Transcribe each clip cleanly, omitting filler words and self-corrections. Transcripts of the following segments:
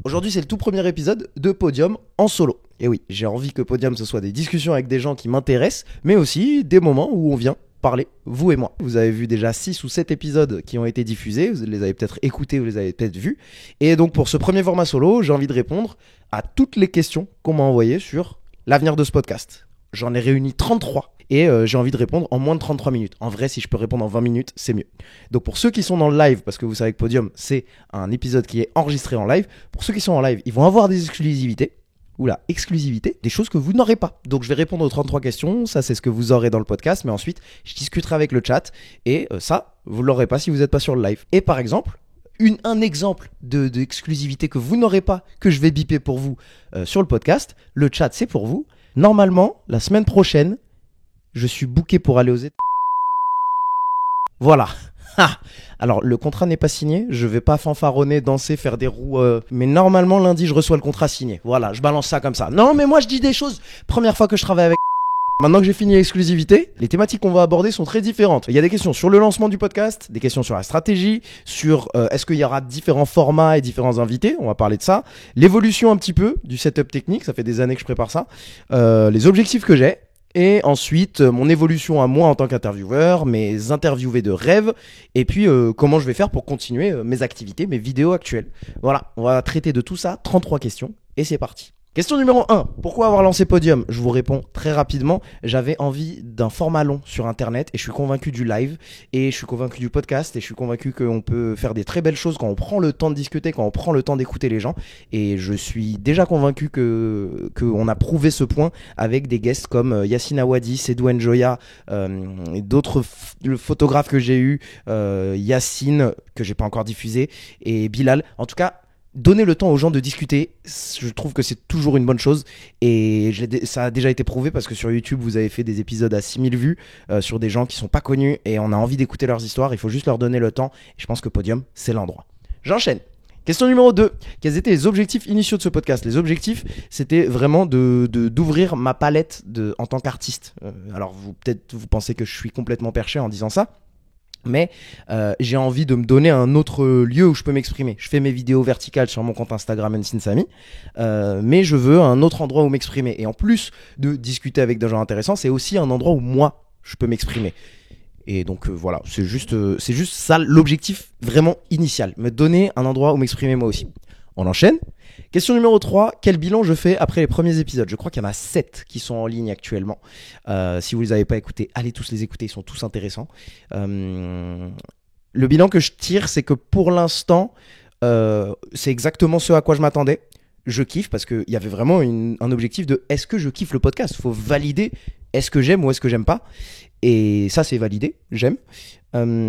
Aujourd'hui, c'est le tout premier épisode de Podium en solo. Et oui, j'ai envie que Podium, ce soit des discussions avec des gens qui m'intéressent, mais aussi des moments où on vient parler, vous et moi. Vous avez vu déjà 6 ou 7 épisodes qui ont été diffusés, vous les avez peut-être écoutés, vous les avez peut-être vus. Et donc pour ce premier format solo, j'ai envie de répondre à toutes les questions qu'on m'a envoyées sur l'avenir de ce podcast. J'en ai réuni 33 et j'ai envie de répondre en moins de 33 minutes. En vrai, si je peux répondre en 20 minutes, c'est mieux. Donc pour ceux qui sont dans le live, parce que vous savez que Podium, c'est un épisode qui est enregistré en live, pour ceux qui sont en live, ils vont avoir des exclusivités. Oula, exclusivité, des choses que vous n'aurez pas. Donc je vais répondre aux 33 questions, ça c'est ce que vous aurez dans le podcast, mais ensuite je discuterai avec le chat et ça, vous l'aurez pas si vous n'êtes pas sur le live. Et par exemple, un exemple d'exclusivité que vous n'aurez pas, que je vais biper pour vous sur le podcast, le chat c'est pour vous. Normalement, la semaine prochaine, je suis booké pour aller aux États. Voilà. Alors, le contrat n'est pas signé, je vais pas fanfaronner, danser, faire des roues, mais normalement, lundi, je reçois le contrat signé. Voilà, je balance ça comme ça. Non, mais moi, je dis des choses. Première fois que je travaille avec... Maintenant que j'ai fini l'exclusivité, les thématiques qu'on va aborder sont très différentes. Il y a des questions sur le lancement du podcast, des questions sur la stratégie, sur est-ce qu'il y aura différents formats et différents invités, on va parler de ça. L'évolution un petit peu du setup technique, ça fait des années que je prépare ça. Les objectifs que j'ai. Et ensuite, mon évolution à moi en tant qu'intervieweur, mes interviewés de rêve, et puis comment je vais faire pour continuer mes activités, mes vidéos actuelles. Voilà, on va traiter de tout ça, 33 questions, et c'est parti. Question numéro 1, pourquoi avoir lancé Podium ? Je vous réponds très rapidement, j'avais envie d'un format long sur internet et je suis convaincu du live et je suis convaincu du podcast et je suis convaincu qu'on peut faire des très belles choses quand on prend le temps de discuter, quand on prend le temps d'écouter les gens et je suis déjà convaincu qu'on a prouvé ce point avec des guests comme Yassine Awadi, Sedou Njoya et d'autres photographes que j'ai eu, Yassine que j'ai pas encore diffusé et Bilal. En tout cas, donner le temps aux gens de discuter, je trouve que c'est toujours une bonne chose et ça a déjà été prouvé parce que sur YouTube vous avez fait des épisodes à 6000 vues sur des gens qui sont pas connus et on a envie d'écouter leurs histoires, il faut juste leur donner le temps et je pense que Podium c'est l'endroit. J'enchaîne. Question numéro 2, quels étaient les objectifs initiaux de ce podcast ? Les objectifs, c'était vraiment d'ouvrir ma palette en tant qu'artiste. Alors peut-être vous pensez que je suis complètement perché en disant ça, mais j'ai envie de me donner un autre lieu où je peux m'exprimer. Je fais mes vidéos verticales sur mon compte Instagram Nsinsamy, mais je veux un autre endroit où m'exprimer. Et en plus de discuter avec des gens intéressants, c'est aussi un endroit où moi, je peux m'exprimer. Et donc voilà, c'est juste ça l'objectif vraiment initial. Me donner un endroit où m'exprimer moi aussi. On enchaîne. Question numéro 3, quel bilan je fais après les premiers épisodes ? Je crois qu'il y en a 7 qui sont en ligne actuellement. Si vous ne les avez pas écoutés, allez tous les écouter, ils sont tous intéressants. Le bilan que je tire, c'est que pour l'instant, c'est exactement ce à quoi je m'attendais. Je kiffe parce qu'il y avait vraiment un objectif de est-ce que je kiffe le podcast ? Il faut valider est-ce que j'aime ou est-ce que j'aime pas. Et ça, c'est validé, j'aime. Le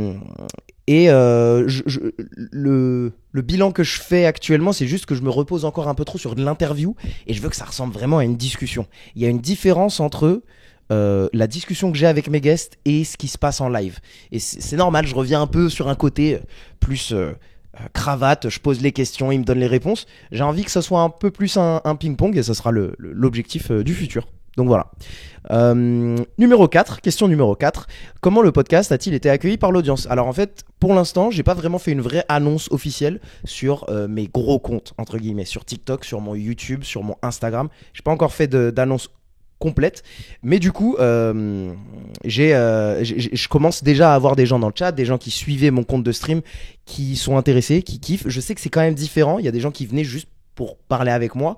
bilan que je fais actuellement, c'est juste que je me repose encore un peu trop sur de l'interview et je veux que ça ressemble vraiment à une discussion. Il y a une différence entre la discussion que j'ai avec mes guests et ce qui se passe en live. Et c'est normal, je reviens un peu sur un côté plus cravate, je pose les questions, ils me donnent les réponses. J'ai envie que ça soit un peu plus un ping-pong et ça sera l'objectif du futur. Donc voilà. Numéro 4, question numéro 4. Comment le podcast a-t-il été accueilli par l'audience ? Alors en fait, pour l'instant, j'ai pas vraiment fait une vraie annonce officielle sur mes gros comptes, entre guillemets, sur TikTok, sur mon YouTube, sur mon Instagram. J'ai pas encore fait d'annonce complète, mais du coup, je commence déjà à avoir des gens dans le chat, des gens qui suivaient mon compte de stream, qui sont intéressés, qui kiffent. Je sais que c'est quand même différent. Il y a des gens qui venaient juste pour parler avec moi.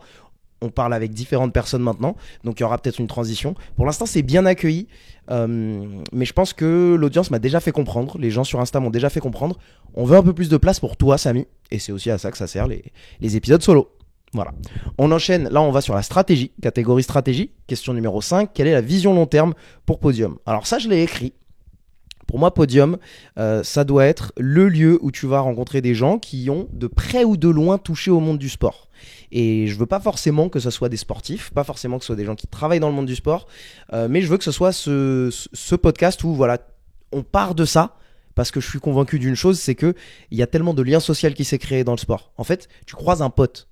On parle avec différentes personnes maintenant, donc il y aura peut-être une transition. Pour l'instant, c'est bien accueilli, mais je pense que l'audience m'a déjà fait comprendre, les gens sur Insta m'ont déjà fait comprendre, on veut un peu plus de place pour toi, Samy, et c'est aussi à ça que ça sert les épisodes solo. Voilà. On enchaîne, là on va sur la stratégie, catégorie stratégie, question numéro 5, quelle est la vision long terme pour Podium ? Alors ça, je l'ai écrit. Pour moi, Podium, ça doit être le lieu où tu vas rencontrer des gens qui ont de près ou de loin touché au monde du sport. Et je veux pas forcément que ce soit des sportifs, pas forcément que ce soit des gens qui travaillent dans le monde du sport, mais je veux que ce soit ce podcast où voilà, on part de ça, parce que je suis convaincu d'une chose, c'est qu'il y a tellement de liens sociaux qui s'est créé dans le sport. En fait, tu croises un pote.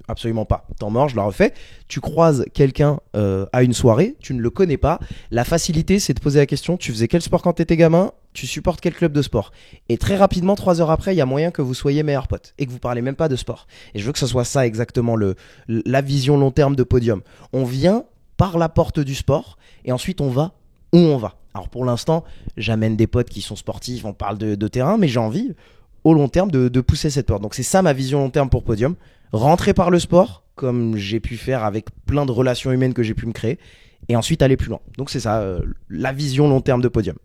Absolument pas. Temps mort, je la refais. Tu croises quelqu'un à une soirée, tu ne le connais pas. La facilité, c'est de poser la question, tu faisais quel sport quand t'étais gamin ? tu supportes quel club de sport. Et très rapidement, 3 heures après, il y a moyen que vous soyez meilleurs potes et que vous parlez même pas de sport. Et je veux que ce soit ça exactement la vision long terme de Podium. On vient par la porte du sport et ensuite on va où on va. Alors pour l'instant, j'amène des potes qui sont sportifs, on parle de terrain, mais j'ai envie au long terme de pousser cette porte. Donc c'est ça ma vision long terme pour Podium. Rentrer par le sport, comme j'ai pu faire avec plein de relations humaines que j'ai pu me créer, et ensuite aller plus loin. Donc c'est ça, la vision long terme de Podium.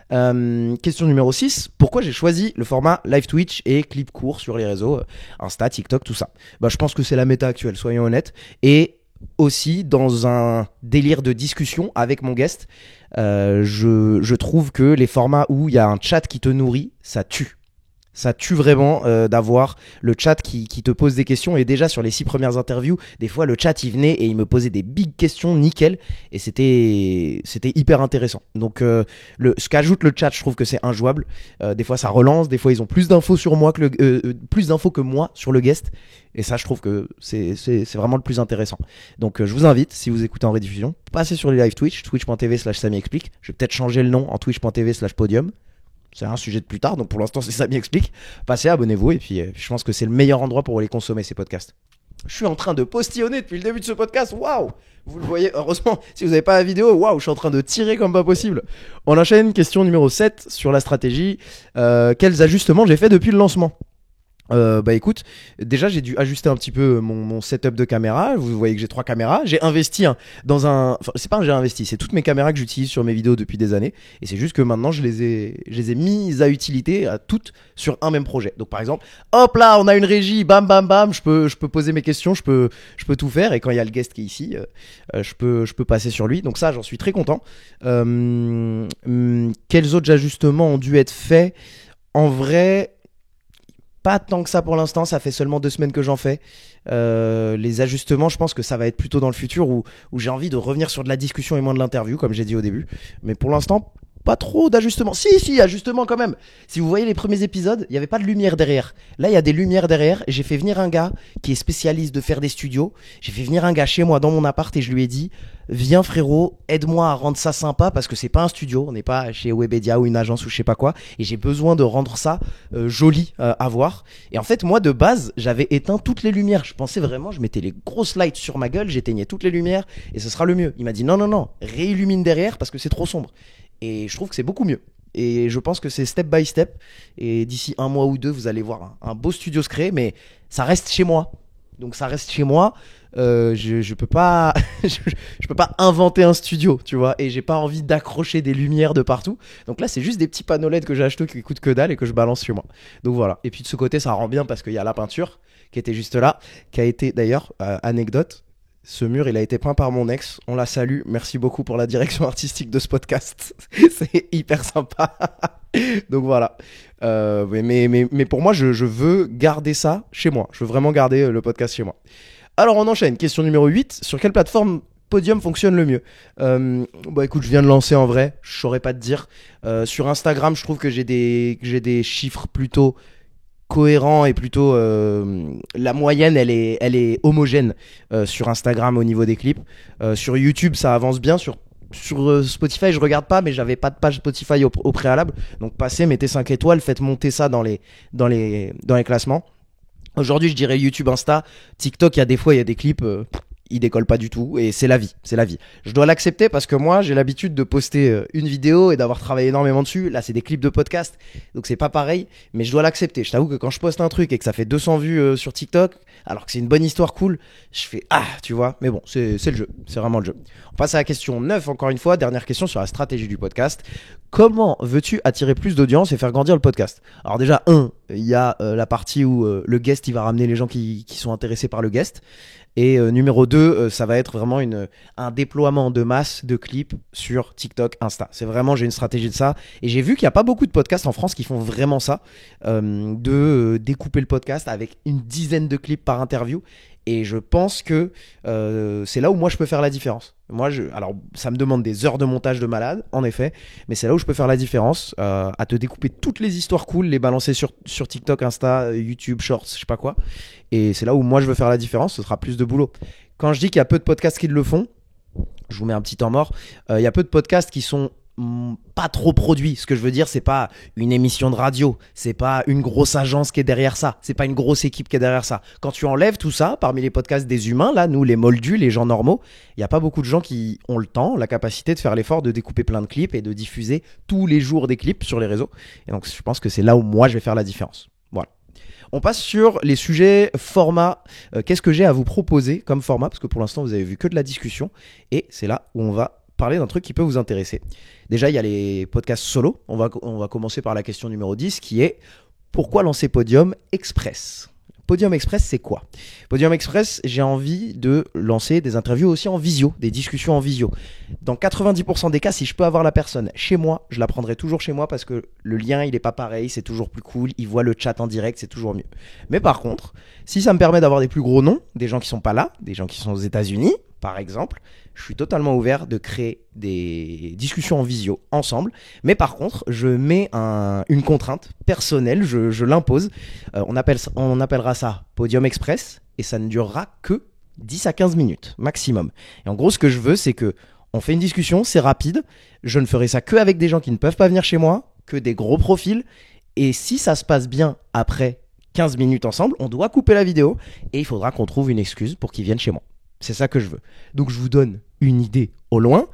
Question numéro 6, pourquoi j'ai choisi le format live Twitch et clip court sur les réseaux, Insta, TikTok, tout ça. Je pense que c'est la méta actuelle, soyons honnêtes, et aussi dans un délire de discussion avec mon guest, je trouve que les formats où il y a un chat qui te nourrit, ça tue. Ça tue vraiment d'avoir le chat qui te pose des questions. Et déjà sur les 6 premières interviews, des fois le chat il venait et il me posait des big questions nickel. Et c'était hyper intéressant. Donc ce qu'ajoute le chat, je trouve que c'est injouable. Des fois ça relance, des fois ils ont plus d'infos sur moi plus d'infos que moi sur le guest. Et ça je trouve que c'est vraiment le plus intéressant. Donc je vous invite, si vous écoutez en rediffusion, passez sur les live Twitch, twitch.tv/SamiExplique. Je vais peut-être changer le nom en twitch.tv/podium. C'est un sujet de plus tard, donc pour l'instant c'est ça m'explique. Passez, abonnez-vous, et puis je pense que c'est le meilleur endroit pour les consommer, ces podcasts. Je suis en train de postillonner depuis le début de ce podcast, waouh! Vous le voyez, heureusement, si vous n'avez pas la vidéo, waouh, je suis en train de tirer comme pas possible. On enchaîne, question numéro 7 sur la stratégie. Quels ajustements j'ai fait depuis le lancement? Écoute, déjà j'ai dû ajuster un petit peu mon setup de caméra. Vous voyez que j'ai 3 caméras. J'ai investi dans un... Enfin, c'est pas un j'ai investi, c'est toutes mes caméras que j'utilise sur mes vidéos depuis des années. Et c'est juste que maintenant je les ai mises à utilité à toutes sur un même projet. Donc par exemple, hop là, on a une régie, bam bam bam, je peux poser mes questions, je peux tout faire. Et quand il y a le guest qui est ici, je peux passer sur lui. Donc ça, j'en suis très content. Quels autres ajustements ont dû être faits? En vrai... Pas tant que ça pour l'instant, ça fait seulement 2 semaines que j'en fais. Les ajustements, je pense que ça va être plutôt dans le futur où j'ai envie de revenir sur de la discussion et moins de l'interview, comme j'ai dit au début. Mais pour l'instant, pas trop d'ajustements. Si, ajustements quand même. Si vous voyez les premiers épisodes, il n'y avait pas de lumière derrière. Là, il y a des lumières derrière. J'ai fait venir un gars qui est spécialiste de faire des studios. J'ai fait venir un gars chez moi dans mon appart et je lui ai dit: viens frérot, aide-moi à rendre ça sympa parce que c'est pas un studio, on n'est pas chez Webedia ou une agence ou je sais pas quoi, et j'ai besoin de rendre ça joli à voir. Et en fait, moi de base, j'avais éteint toutes les lumières. Je pensais vraiment, je mettais les grosses lights sur ma gueule, j'éteignais toutes les lumières et ce sera le mieux. Il m'a dit non, réillumine derrière parce que c'est trop sombre. Et je trouve que c'est beaucoup mieux. Et je pense que c'est step by step. Et d'ici 1 mois ou 2, vous allez voir un beau studio se créer, mais ça reste chez moi. Donc ça reste chez moi. Je peux pas, je peux pas inventer un studio, tu vois. Et j'ai pas envie d'accrocher des lumières de partout. Donc là, c'est juste des petits panneaux LED que j'ai achetés qui coûtent que dalle et que je balance chez moi. Donc voilà. Et puis de ce côté, ça rend bien parce qu'il y a la peinture qui était juste là, qui a été d'ailleurs anecdote. Ce mur, il a été peint par mon ex. On la salue. Merci beaucoup pour la direction artistique de ce podcast. C'est hyper sympa. Donc voilà. Mais pour moi, je veux garder ça chez moi. Je veux vraiment garder le podcast chez moi. Alors, on enchaîne. Question numéro 8. Sur quelle plateforme Podium fonctionne le mieux? Écoute, je viens de lancer en vrai. Je saurais pas te dire. Sur Instagram, je trouve que j'ai des chiffres plutôt cohérent et plutôt la moyenne elle est homogène sur Instagram au niveau des clips. Sur YouTube ça avance bien, sur Spotify je regarde pas, mais j'avais pas de page Spotify au préalable, donc passez, mettez 5 étoiles, faites monter ça dans les classements. Aujourd'hui je dirais YouTube, Insta, TikTok, il y a des clips il décolle pas du tout et c'est la vie. Je dois l'accepter parce que moi j'ai l'habitude de poster une vidéo et d'avoir travaillé énormément dessus. Là c'est des clips de podcast donc c'est pas pareil, mais je dois l'accepter. Je t'avoue que quand je poste un truc et que ça fait 200 vues sur TikTok alors que c'est une bonne histoire cool, je fais tu vois, mais bon c'est le jeu, c'est vraiment le jeu. On passe à la question 9 encore une fois, dernière question sur la stratégie du podcast. Comment veux-tu attirer plus d'audience et faire grandir le podcast? Alors déjà il y a la partie où le guest il va ramener les gens qui sont intéressés par le guest. Et numéro 2, ça va être vraiment un déploiement de masse de clips sur TikTok, Insta. C'est vraiment, j'ai une stratégie de ça. Et j'ai vu qu'il n'y a pas beaucoup de podcasts en France qui font vraiment ça, de découper le podcast avec une dizaine de clips par interview. Et je pense que c'est là où moi je peux faire la différence. Alors ça me demande des heures de montage de malade, en effet, mais c'est là où je peux faire la différence, à te découper toutes les histoires cool, les balancer sur TikTok, Insta, YouTube, Shorts, je sais pas quoi. Et c'est là où moi je veux faire la différence, ce sera plus de boulot. Quand je dis qu'il y a peu de podcasts qui le font, je vous mets un petit temps mort, il y a peu de podcasts qui sont pas trop produit. Ce que je veux dire, c'est pas une émission de radio, c'est pas une grosse agence qui est derrière ça, c'est pas une grosse équipe qui est derrière ça. Quand tu enlèves tout ça, parmi les podcasts des humains, là, nous les moldus, les gens normaux, il y a pas beaucoup de gens qui ont le temps, la capacité de faire l'effort de découper plein de clips et de diffuser tous les jours des clips sur les réseaux. Et donc je pense que c'est là où moi je vais faire la différence. Voilà. On passe sur les sujets format. Qu'est-ce que j'ai à vous proposer comme format? Parce que pour l'instant vous avez vu que de la discussion et c'est là où on va parler d'un truc qui peut vous intéresser. Déjà, il y a les podcasts solo. On va commencer par la question numéro 10 qui est pourquoi lancer Podium Express? Podium Express, c'est quoi? Podium Express, j'ai envie de lancer des interviews aussi en visio, des discussions en visio. Dans 90% des cas, si je peux avoir la personne chez moi, je la prendrai toujours chez moi parce que le lien, il n'est pas pareil, c'est toujours plus cool, il voit le chat en direct, c'est toujours mieux. Mais par contre, si ça me permet d'avoir des plus gros noms, des gens qui sont pas là, des gens qui sont aux États-Unis, par exemple, je suis totalement ouvert de créer des discussions en visio ensemble. Mais par contre, je mets une contrainte personnelle, je l'impose. On appellera ça Podium Express et ça ne durera que 10 à 15 minutes maximum. Et en gros, ce que je veux, c'est que on fait une discussion, c'est rapide. Je ne ferai ça que avec des gens qui ne peuvent pas venir chez moi, que des gros profils. Et si ça se passe bien après 15 minutes ensemble, on doit couper la vidéo et il faudra qu'on trouve une excuse pour qu'ils viennent chez moi. C'est ça que je veux. Donc je vous donne une idée au loin.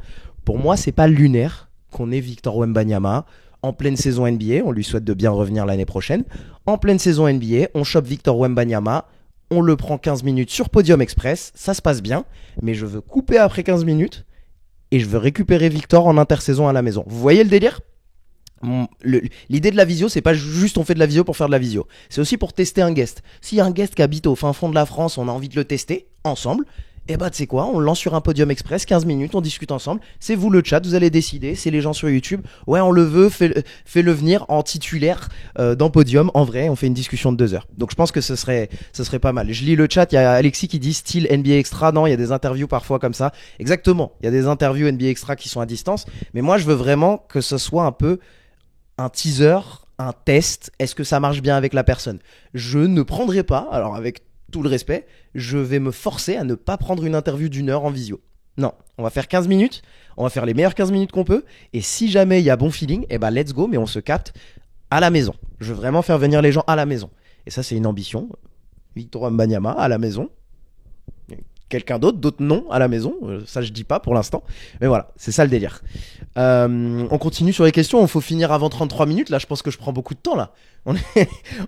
Pour moi, c'est pas lunaire qu'on ait Victor Wembanyama en pleine saison NBA. On lui souhaite de bien revenir l'année prochaine. En pleine saison NBA, on chope Victor Wembanyama. On le prend 15 minutes sur Podium Express. Ça se passe bien. Mais je veux couper après 15 minutes. Et je veux récupérer Victor en intersaison à la maison. Vous voyez le délire ? L'idée de la visio, c'est pas juste on fait de la visio pour faire de la visio. C'est aussi pour tester un guest. S'il y a un guest qui habite au fin fond de la France, on a envie de le tester ensemble. Et bah tu sais quoi, on le lance sur un Podium Express, 15 minutes, on discute ensemble. C'est vous le chat, vous allez décider, c'est les gens sur YouTube. Ouais, on le veut, fais-le venir en titulaire dans Podium. En vrai, on fait une discussion de 2 heures. Donc je pense que ce serait pas mal. Je lis le chat, il y a Alexis qui dit style NBA Extra. Non, il y a des interviews parfois comme ça. Exactement, il y a des interviews NBA Extra qui sont à distance. Mais moi, je veux vraiment que ce soit un peu un teaser, un test. Est-ce que ça marche bien avec la personne? Je ne prendrai pas, alors avec tout le respect, je vais me forcer à ne pas prendre une interview d'1 heure en visio. Non, on va faire 15 minutes, on va faire les meilleures 15 minutes qu'on peut, et si jamais il y a bon feeling, eh ben let's go, mais on se capte à la maison. Je veux vraiment faire venir les gens à la maison. Et ça, c'est une ambition. Victor Wembanyama à la maison. Quelqu'un d'autres non à la maison, ça je dis pas pour l'instant, mais voilà, c'est ça le délire. On continue sur les questions, il faut finir avant 33 minutes, là je pense que je prends beaucoup de temps là.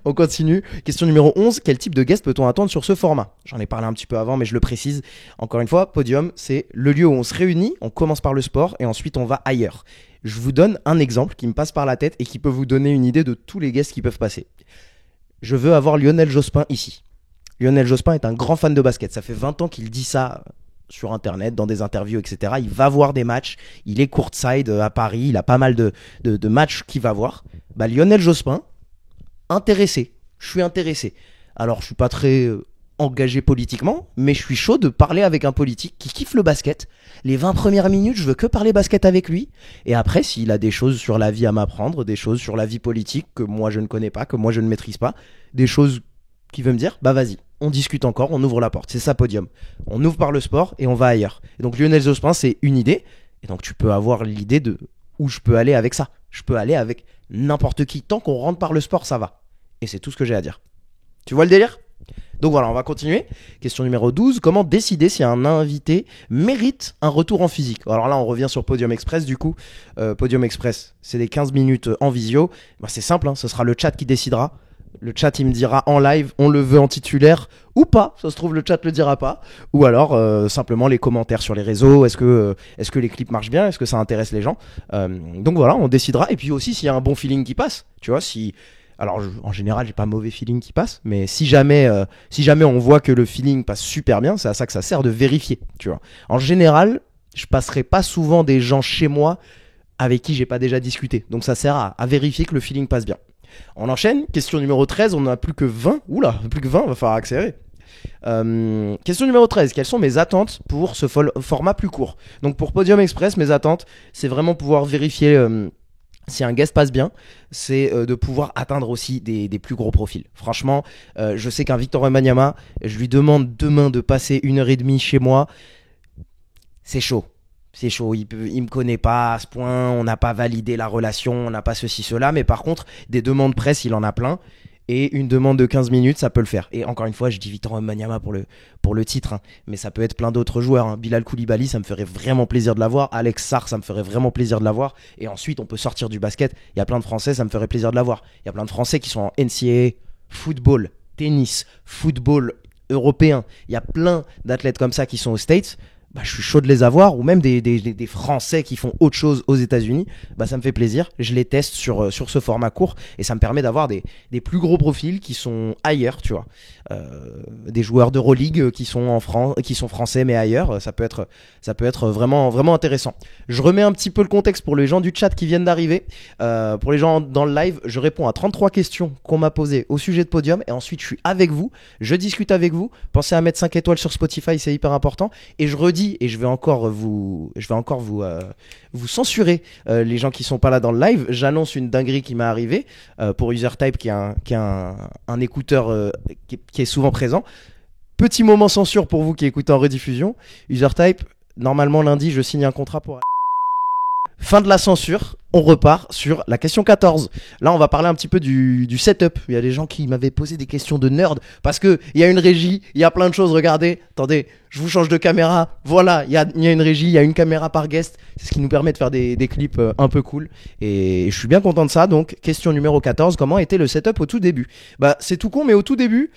On continue, question numéro 11, quel type de guest peut-on attendre sur ce format? J'en ai parlé un petit peu avant mais je le précise, encore une fois, Podium c'est le lieu où on se réunit, on commence par le sport et ensuite on va ailleurs. Je vous donne un exemple qui me passe par la tête et qui peut vous donner une idée de tous les guests qui peuvent passer. Je veux avoir Lionel Jospin ici. Lionel Jospin est un grand fan de basket. Ça fait 20 ans qu'il dit ça sur Internet, dans des interviews, etc. Il va voir des matchs. Il est courtside à Paris. Il a pas mal de matchs qu'il va voir. Bah, Lionel Jospin, intéressé. Je suis intéressé. Alors, je suis pas très engagé politiquement, mais je suis chaud de parler avec un politique qui kiffe le basket. Les 20 premières minutes, je veux que parler basket avec lui. Et après, s'il a des choses sur la vie à m'apprendre, des choses sur la vie politique que moi je ne connais pas, que moi je ne maîtrise pas, des choses qui veut me dire, bah vas-y, on discute encore, on ouvre la porte. C'est ça Podium. On ouvre par le sport et on va ailleurs. Et donc Lionel Jospin, c'est une idée. Et donc tu peux avoir l'idée de où je peux aller avec ça. Je peux aller avec n'importe qui. Tant qu'on rentre par le sport, ça va. Et c'est tout ce que j'ai à dire. Tu vois le délire? Donc voilà, on va continuer. Question numéro 12. Comment décider si un invité mérite un retour en physique? Alors là, on revient sur Podium Express du coup. Podium Express, c'est des 15 minutes en visio. Bah, c'est simple, hein, ce sera le chat qui décidera. Le chat, il me dira en live, on le veut en titulaire ou pas. Ça se trouve, le chat le dira pas. Ou alors, simplement les commentaires sur les réseaux. Est-ce que les clips marchent bien? Est-ce que ça intéresse les gens? Donc voilà, on décidera. Et puis aussi, s'il y a un bon feeling qui passe. Tu vois, alors, en général, j'ai pas mauvais feeling qui passe. Mais si jamais on voit que le feeling passe super bien, c'est à ça que ça sert de vérifier. Tu vois. En général, je passerai pas souvent des gens chez moi avec qui j'ai pas déjà discuté. Donc ça sert à vérifier que le feeling passe bien. On enchaîne, question numéro 13, on n'a plus que 20. Oula, plus que 20, va falloir accélérer. Question numéro 13, quelles sont mes attentes pour ce format plus court? Donc pour Podium Express, mes attentes, c'est vraiment pouvoir vérifier si un guest passe bien, c'est de pouvoir atteindre aussi des plus gros profils. Franchement, je sais qu'un Victor Wembanyama, je lui demande demain de passer 1h30 chez moi, c'est chaud. c'est chaud, il me connaît pas à ce point, on n'a pas validé la relation, on n'a pas ceci, cela, mais par contre, des demandes presse, il en a plein. Et une demande de 15 minutes, ça peut le faire. Et encore une fois, je dis Victor Wembanyama pour le titre, hein. Mais ça peut être plein d'autres joueurs, hein. Bilal Koulibaly, ça me ferait vraiment plaisir de l'avoir. Alex Sarr, ça me ferait vraiment plaisir de l'avoir. Et ensuite, on peut sortir du basket. Il y a plein de Français, ça me ferait plaisir de l'avoir. Il y a plein de Français qui sont en NCAA, football, tennis, football européen. Il y a plein d'athlètes comme ça qui sont aux States. Bah, je suis chaud de les avoir, ou même des Français qui font autre chose aux États-Unis, bah, ça me fait plaisir. Je les teste sur ce format court et ça me permet d'avoir des plus gros profils qui sont ailleurs, tu vois. Des joueurs d'Euroleague qui sont en France, qui sont français mais ailleurs, ça peut être vraiment, vraiment intéressant. Je remets un petit peu le contexte pour les gens du chat qui viennent d'arriver. Pour les gens dans le live, je réponds à 33 questions qu'on m'a posées au sujet de Podium et ensuite je suis avec vous, je discute avec vous. Pensez à mettre 5 étoiles sur Spotify, c'est hyper important. Et je redis, et je vais encore vous censurer les gens qui sont pas là dans le live. J'annonce une dinguerie qui m'est arrivée pour UserType qui est un écouteur qui est souvent présent. Petit moment censure pour vous qui écoutez en rediffusion. UserType, normalement lundi je signe un contrat pour... Fin de la censure, on repart sur la question 14. Là, on va parler un petit peu du setup. Il y a des gens qui m'avaient posé des questions de nerd parce que il y a une régie, il y a plein de choses. Regardez, attendez, je vous change de caméra. Voilà, il y a une régie, il y a une caméra par guest. C'est ce qui nous permet de faire des clips un peu cool. Et je suis bien content de ça. Donc, question numéro 14, comment était le setup au tout début ? Bah, c'est tout con, mais au tout début...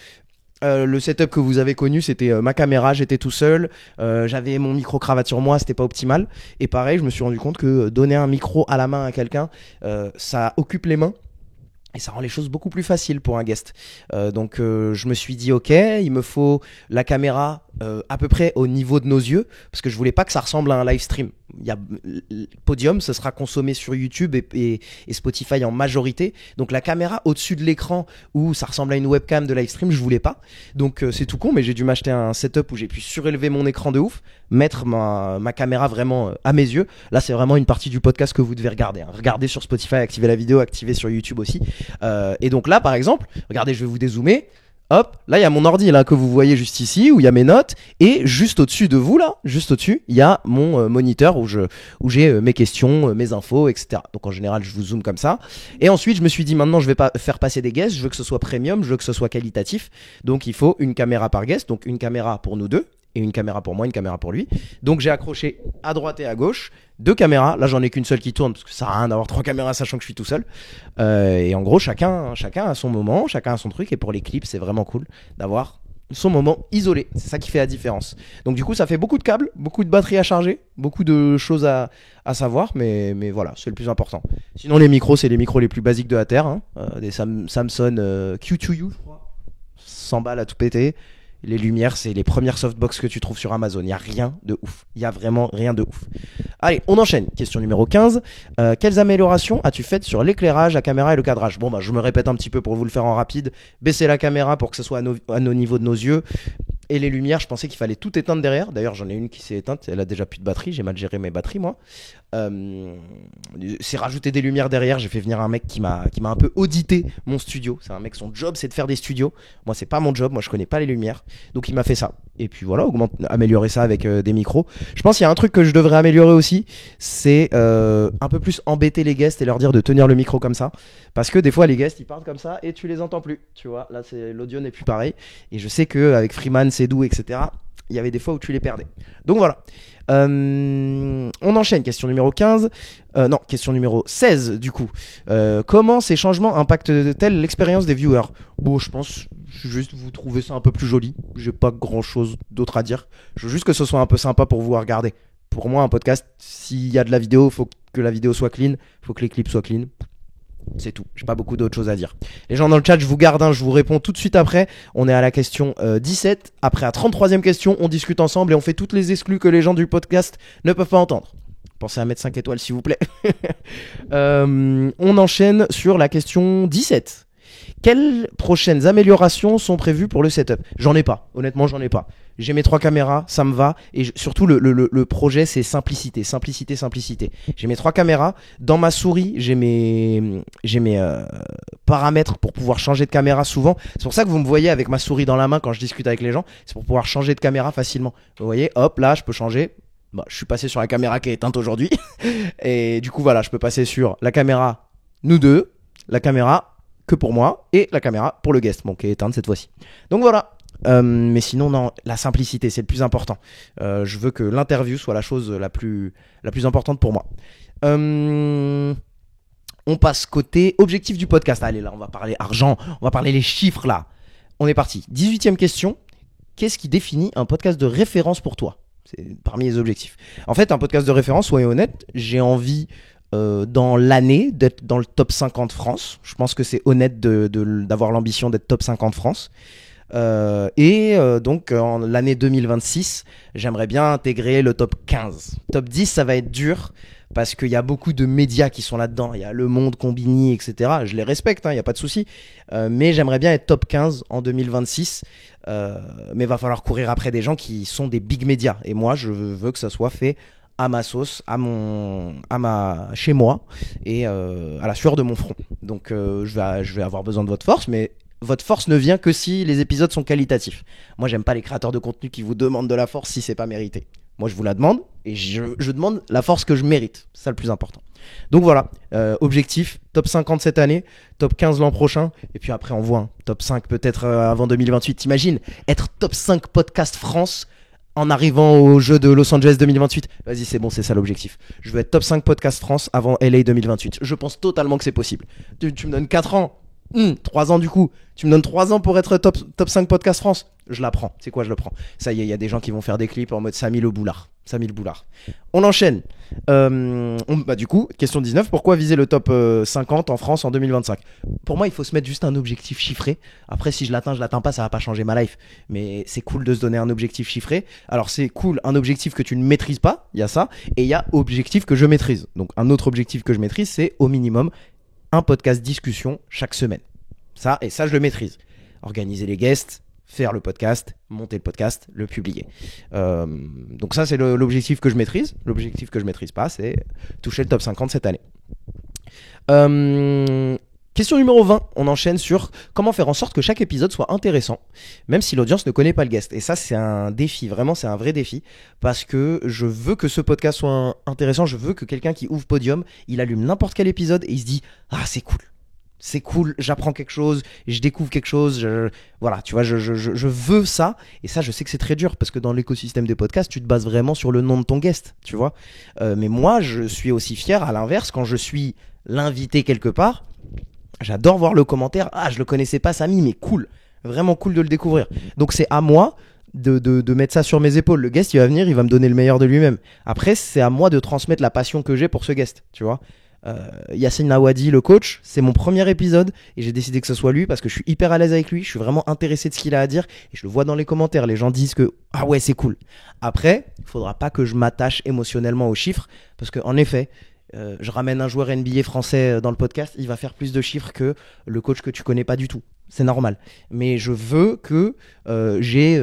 le setup que vous avez connu, c'était ma caméra, j'étais tout seul, j'avais mon micro-cravate sur moi, c'était pas optimal. Et pareil, je me suis rendu compte que donner un micro à la main à quelqu'un, ça occupe les mains. Et ça rend les choses beaucoup plus faciles pour un guest. Donc je me suis dit ok, il me faut la caméra à peu près au niveau de nos yeux, parce que je voulais pas que ça ressemble à un live stream. Podium, ce sera consommé sur YouTube et Spotify en majorité. Donc la caméra au-dessus de l'écran où ça ressemble à une webcam de live stream, je voulais pas. Donc c'est tout con, mais j'ai dû m'acheter un setup où j'ai pu surélever mon écran de ouf, mettre ma caméra vraiment à mes yeux. Là, c'est vraiment une partie du podcast que vous devez regarder, hein. Regardez sur Spotify, activez la vidéo, activez sur YouTube aussi. Et donc là, par exemple, regardez, je vais vous dézoomer. Hop, là il y a mon ordi là que vous voyez juste ici où il y a mes notes et juste au-dessus de vous là, juste au-dessus, il y a mon moniteur où j'ai mes questions, mes infos, etc. Donc en général je vous zoome comme ça. Et ensuite je me suis dit maintenant je vais pas faire passer des guests, je veux que ce soit premium, je veux que ce soit qualitatif. Donc il faut une caméra par guest, donc une caméra pour nous deux et une caméra pour moi, une caméra pour lui. Donc j'ai accroché à droite et à gauche 2 caméras. Là j'en ai qu'une seule qui tourne parce que ça sert à rien d'avoir 3 caméras sachant que je suis tout seul. Et en gros chacun a son moment, chacun a son truc. Et pour les clips c'est vraiment cool d'avoir son moment isolé. C'est ça qui fait la différence. Donc du coup ça fait beaucoup de câbles, beaucoup de batterie à charger, beaucoup de choses à savoir. Mais voilà, c'est le plus important. Sinon les micros, c'est les micros les plus basiques de la Terre, hein. Des Samsung Q2U je crois, 100 balles à tout péter. Les lumières, c'est les premières softbox que tu trouves sur Amazon. Il n'y a rien de ouf. Il n'y a vraiment rien de ouf. Allez, on enchaîne. Question numéro 15. Quelles améliorations as-tu faites sur l'éclairage, la caméra et le cadrage ? Bon, bah, je me répète un petit peu pour vous le faire en rapide. Baisser la caméra pour que ce soit à nos niveaux de nos yeux. Et les lumières, je pensais qu'il fallait tout éteindre derrière. D'ailleurs, j'en ai une qui s'est éteinte. Elle a déjà plus de batterie. J'ai mal géré mes batteries, moi. C'est rajouter des lumières derrière. J'ai fait venir un mec qui m'a un peu audité mon studio. C'est un mec, son job, c'est de faire des studios. Moi, c'est pas mon job. Moi, je connais pas les lumières. Donc, il m'a fait ça. Et puis voilà, améliorer ça avec des micros. Je pense qu'il y a un truc que je devrais améliorer aussi. C'est un peu plus embêter les guests et leur dire de tenir le micro comme ça. Parce que des fois, les guests, ils parlent comme ça et tu les entends plus. Tu vois, là, l'audio n'est plus pareil. Et je sais qu'avec Freeman, Cédou, etc., il y avait des fois où tu les perdais. Donc voilà. On enchaîne. Question numéro 15. Non, question numéro 16 du coup. Comment ces changements impactent-t-elle l'expérience des viewers ? Bon, je pense juste vous trouvez ça un peu plus joli. J'ai pas grand chose d'autre à dire. Je veux juste que ce soit un peu sympa pour vous à regarder. Pour moi, un podcast, s'il y a de la vidéo, il faut que la vidéo soit clean. Il faut que les clips soient clean. C'est tout, j'ai pas beaucoup d'autres choses à dire. Les gens dans le chat, je vous garde, hein, je vous réponds tout de suite après. On est à la question 17. Après, à 33e question, on discute ensemble et on fait toutes les exclus que les gens du podcast ne peuvent pas entendre. Pensez à mettre 5 étoiles s'il vous plaît. On enchaîne sur la question 17. Quelles prochaines améliorations sont prévues pour le setup ? J'en ai pas, honnêtement j'en ai pas. J'ai mes 3 caméras, ça me va. Et surtout le projet c'est simplicité. J'ai mes 3 caméras. Dans ma souris, j'ai mes paramètres pour pouvoir changer de caméra souvent. C'est pour ça que vous me voyez avec ma souris dans la main quand je discute avec les gens. C'est pour pouvoir changer de caméra facilement. Vous voyez, hop, là je peux changer. Bah, je suis passé sur la caméra qui est éteinte aujourd'hui. Et du coup, voilà, je peux passer sur la caméra nous deux, la caméra que pour moi et la caméra pour le guest, bon, qui est éteinte cette fois-ci. Donc voilà. Mais sinon, non, la simplicité, c'est le plus important. Je veux que l'interview soit la chose la plus importante pour moi. On passe côté objectif du podcast. Allez, là, on va parler argent, on va parler les chiffres, là. On est parti. 18e question. Qu'est-ce qui définit un podcast de référence pour toi ? C'est parmi les objectifs. En fait, un podcast de référence, soyez honnête, j'ai envie dans l'année d'être dans le top 50 France. Je pense que c'est honnête d'avoir l'ambition d'être top 50 France. Donc en l'année 2026, j'aimerais bien intégrer le top 15. Top 10, ça va être dur parce qu'il y a beaucoup de médias qui sont là-dedans. Il y a Le Monde, Combini, etc. Je les respecte, il n'y a pas de souci. Mais j'aimerais bien être top 15 en 2026. Mais il va falloir courir après des gens qui sont des big médias. Et moi, je veux que ça soit fait à ma sauce, chez moi et à la sueur de mon front. Donc je vais avoir besoin de votre force, mais votre force ne vient que si les épisodes sont qualitatifs. Moi, j'aime pas les créateurs de contenu qui vous demandent de la force si c'est pas mérité. Moi, je vous la demande et je demande la force que je mérite. C'est ça le plus important. Donc voilà, objectif, top 50 cette année, top 15 l'an prochain, et puis après on voit, top 5 peut-être avant 2028. T'imagines, être top 5 podcast France en arrivant au jeu de Los Angeles 2028. Vas-y, c'est bon, c'est ça l'objectif. Je veux être top 5 podcast France avant LA 2028. Je pense totalement que c'est possible. Tu me donnes 4 ans. 3 ans du coup. Tu me donnes 3 ans pour être top 5 podcast France. Je la prends. C'est quoi, je le prends. Ça y est, il y a des gens qui vont faire des clips en mode Samy le Boulard. On enchaîne. Du coup, question 19. Pourquoi viser le top 50 en France en 2025 ? Pour moi, il faut se mettre juste un objectif chiffré. Après, si je l'atteins pas, ça va pas changer ma life. Mais c'est cool de se donner un objectif chiffré. Alors, c'est cool, un objectif que tu ne maîtrises pas. Il y a ça. Et il y a objectif que je maîtrise. Donc, un autre objectif que je maîtrise, c'est au minimum un podcast discussion chaque semaine. Ça, je le maîtrise. Organiser les guests, faire le podcast, monter le podcast, le publier. Donc ça, c'est l'objectif que je maîtrise. L'objectif que je maîtrise pas, c'est toucher le top 50 cette année. Question numéro 20, on enchaîne sur comment faire en sorte que chaque épisode soit intéressant, même si l'audience ne connaît pas le guest. Et ça, c'est un défi, vraiment, c'est un vrai défi, parce que je veux que ce podcast soit intéressant, je veux que quelqu'un qui ouvre Podium, il allume n'importe quel épisode et il se dit « Ah, c'est cool, j'apprends quelque chose, je découvre quelque chose, voilà, tu vois, je veux ça. » Et ça, je sais que c'est très dur, parce que dans l'écosystème des podcasts, tu te bases vraiment sur le nom de ton guest, tu vois. Mais moi, je suis aussi fier, à l'inverse, quand je suis l'invité quelque part. J'adore voir le commentaire. Ah, je le connaissais pas, Samy, mais cool. Vraiment cool de le découvrir. Donc, c'est à moi de mettre ça sur mes épaules. Le guest, il va venir, il va me donner le meilleur de lui-même. Après, c'est à moi de transmettre la passion que j'ai pour ce guest, tu vois. Yassine Nawadi, le coach, c'est mon premier épisode et j'ai décidé que ce soit lui parce que je suis hyper à l'aise avec lui. Je suis vraiment intéressé de ce qu'il a à dire et je le vois dans les commentaires. Les gens disent que ah ouais, c'est cool. Après, il faudra pas que je m'attache émotionnellement aux chiffres parce que en effet, je ramène un joueur NBA français dans le podcast, il va faire plus de chiffres que le coach que tu connais pas du tout. C'est normal. Mais je veux que j'ai